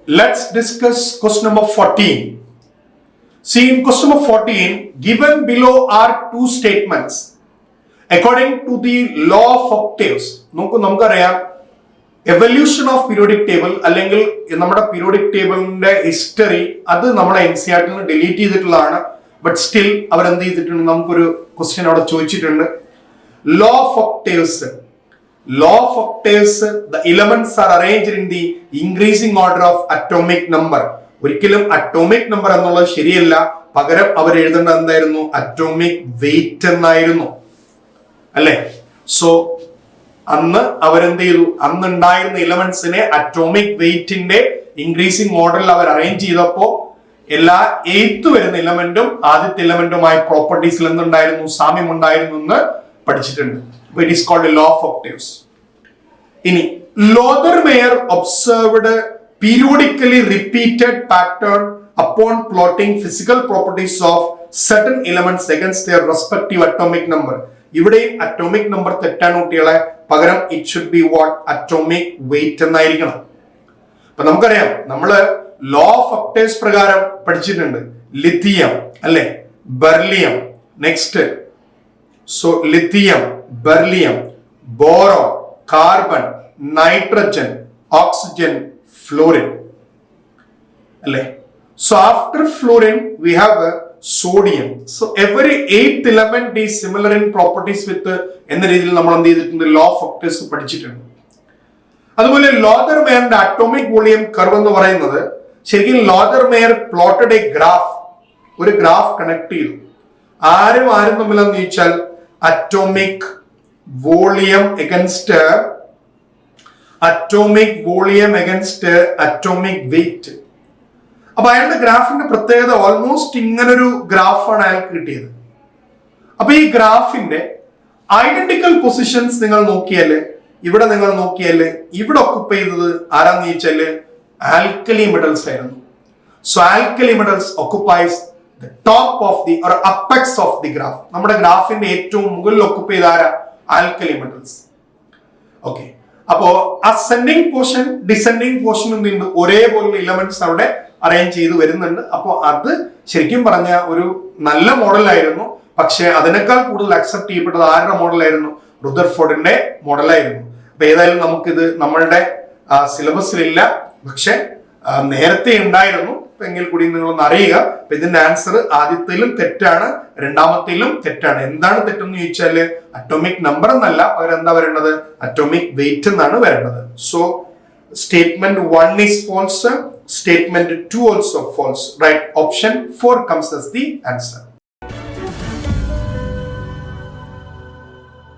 Let's discuss question number 14. See, in question number 14, given below are two statements. According to the law of octaves, നമുക്കറിയാം evolution of periodic table അല്ലെങ്കിൽ നമ്മുടെ periodic ടേബിളിന്റെ history അത് നമ്മുടെ NCERT നിന്ന് delete ചെയ്തിട്ടുള്ളതാണ്. But still അവർ എന്ത് ചെയ്തിട്ടുണ്ട്, നമുക്കൊരു ക്വസ്റ്റ്യൻ അവിടെ ചോദിച്ചിട്ടുണ്ട്. Law of octaves, the elements are arranged in the increasing order of atomic number. ഒരിക്കലും അറ്റോമിക് നമ്പർ എന്നുള്ളത് ശരിയല്ല, പകരം അവർ എഴുതേണ്ടത് എന്തായിരുന്നു, അറ്റോമിക് വെയിറ്റ് എന്നായിരുന്നു അല്ലെ. സോ അന്ന് അവരെന്ത് ചെയ്തു, അന്ന് ഉണ്ടായിരുന്ന എലമെന്റ്സിനെ അറ്റോമിക് വെയിറ്റിന്റെ ഇൻക്രീസിംഗ് ഓർഡറിൽ അവർ അറേഞ്ച് ചെയ്തപ്പോ എല്ലാ 8th വരുന്ന എലമെന്റും ആദ്യത്തെ എലമെന്റുമായി പ്രോപ്പർട്ടീസിൽ എന്തുണ്ടായിരുന്നു, സാമ്യം ഉണ്ടായിരുന്നു എന്ന് പഠിച്ചിട്ടുണ്ട്. It is called law of octaves. ഇനി Lothar Meyer observed periodically repeated pattern upon plotting physical properties of certain elements against their respective atomic number. ഇവിടെയും അറ്റോമിക് നമ്പർ തെറ്റാണ് കുട്ടികളെ, പകരം it should be what, atomic weight എന്നായിരിക്കണം. അപ്പൊ നമുക്കറിയാം, നമ്മള് law of octaves പ്രകാരം പഠിച്ചിട്ടുണ്ട്. ലിഥിയം അല്ലെ, beryllium, next so lithium, beryllium, boron, carbon, nitrogen, oxygen, fluorine alle. So after fluorine we have sodium. So every 8th element is similar in properties with എന്ന രീതിയിൽ നമ്മൾ എന്ത് ചെയ്തിട്ടുണ്ട്, ലോ ഓഫ് ഒക്ടേവ്സ് പഠിച്ചിട്ടുണ്ട്. അതുപോലെ ലോദർമെയറിന്റെ അറ്റോമിക് വോളിയം കർവ് എന്ന് പറയുന്നത്, ശരിക്കും ലോദർമെയർ പ്ലോട്ടഡ് എ ഗ്രാഫ്, ഒരു ഗ്രാഫ് കണക്ട് ചെയ്തു. ആരും തമ്മിലെന്ന് ചോദിച്ചാൽ atomic volume against atomic wait. അപ്പൊ അയാളുടെ ഗ്രാഫിന്റെ പ്രത്യേകത ഓൾമോസ്റ്റ് ഇങ്ങനൊരു ഗ്രാഫാണ് അയാൾക്ക് കിട്ടിയത്. അപ്പൊ ഈ ഗ്രാഫിന്റെ ഐഡന്റിക്കൽ പൊസിഷൻസ് നിങ്ങൾ നോക്കിയാല്, ഇവിടെ ഒക്കുപ്പൈ ചെയ്തത് ആരാന്ന് ചോദിച്ചാല് ആൽക്കലി മെറ്റൽസ് ആയിരുന്നു. So alkali metals ഒക്കുപ്പൈസ് the top of the or apex of the graph. നമ്മുടെ ഗ്രാഫിന്റെ ഏറ്റവും മുകളിൽ ഒക്കുപ്പൈ ചെയ്ത ആരാ, ആൽക്കലി മെറ്റൽസ്. ഓക്കെ, അപ്പോ അസെൻഡിങ് പോർഷൻ ഡിസെൻഡിങ് പോർഷൻ നിന്ന് ഒരേപോലുള്ള എലമെന്റ്സ് അവിടെ അറേഞ്ച് ചെയ്ത് വരുന്നുണ്ട്. അപ്പോൾ അത് ശരിക്കും പറഞ്ഞ ഒരു നല്ല മോഡലായിരുന്നു. പക്ഷെ അതിനേക്കാൾ കൂടുതൽ അക്സെപ്റ്റ് ചെയ്യപ്പെട്ടത് ആരുടെ മോഡലായിരുന്നു, റുദർഫോർഡിന്റെ മോഡലായിരുന്നു. അപ്പൊ ഏതായാലും നമുക്കിത് നമ്മളുടെ സിലബസിലില്ല, പക്ഷെ നേരത്തെ ഉണ്ടായിരുന്നു. എങ്കിൽ കൂടി നിങ്ങളൊന്ന് അറിയുക. അപ്പൊ ഇതിന്റെ ആൻസർ ആദ്യത്തിലും തെറ്റാണ്, രണ്ടാമത്തേലും തെറ്റാണ്. എന്താണ് തെറ്റെന്ന് ചോദിച്ചാല് അറ്റോമിക് നമ്പർ എന്നല്ല, പകരം എന്താ വരേണ്ടത്, അറ്റോമിക് വെയിറ്റ് എന്നാണ് വരേണ്ടത്. So statement 1 is false, statement 2 also false. Right, option 4 comes as the answer.